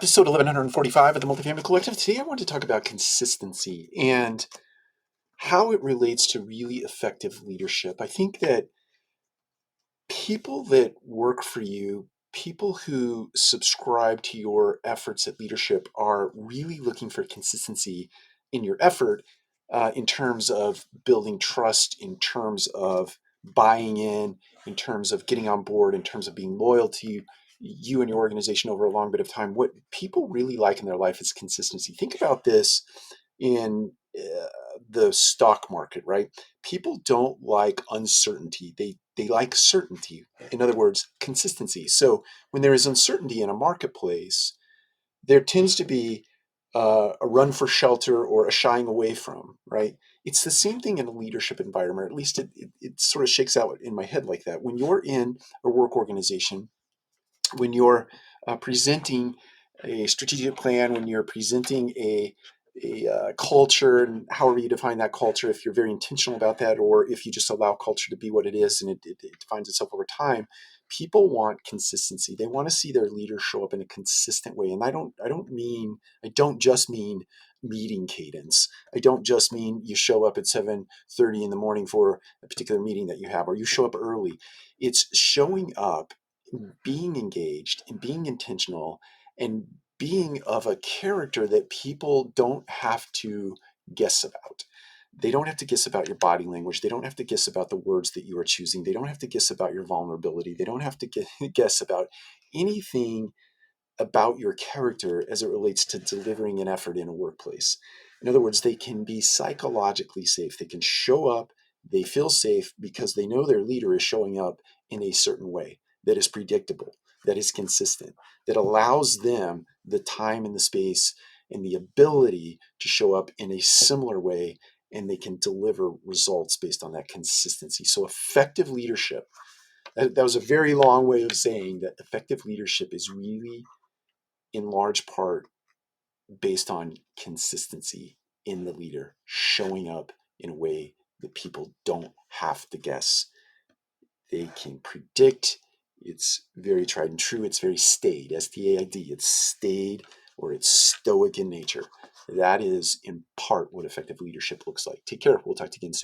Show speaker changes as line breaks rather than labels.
episode 1145 of the Multifamily Collective. Today I want to talk about consistency and how it relates to really effective leadership. I think that people that work for you, people who subscribe to your efforts at leadership, are really looking for consistency in your effort, in terms of building trust, in terms of buying in terms of getting on board, in terms of being loyal to you and your organization over a long bit of time. What people really like in their life is consistency. Think about this in the stock market, right? People don't like uncertainty. They like certainty. In other words, consistency. So when there is uncertainty in a marketplace, there tends to be a run for shelter or a shying away from, right? It's the same thing in a leadership environment. At least it sort of shakes out in my head like that. When you're in a work organization, when you're presenting a strategic plan, when you're presenting a culture, and however you define that culture, if you're very intentional about that, or if you just allow culture to be what it is and it defines itself over time, people want consistency. They want to see their leaders show up in a consistent way. And I don't just mean meeting cadence. I don't just mean you show up at 7:30 in the morning for a particular meeting that you have, or you show up early. It's showing up, being engaged and being intentional, and being of a character that people don't have to guess about. They don't have to guess about your body language. They don't have to guess about the words that you are choosing. They don't have to guess about your vulnerability. They don't have to guess about anything about your character as it relates to delivering an effort in a workplace. In other words, they can be psychologically safe. They can show up, they feel safe because they know their leader is showing up in a certain way that is predictable, that is consistent, that allows them the time and the space and the ability to show up in a similar way, and they can deliver results based on that consistency. So effective leadership, that was a very long way of saying that effective leadership is really in large part based on consistency in the leader, showing up in a way that people don't have to guess. They can predict. It's very tried and true. It's very staid, S-T-A-I-D. It's staid, or it's stoic in nature. That is in part what effective leadership looks like. Take care. We'll talk to you again soon.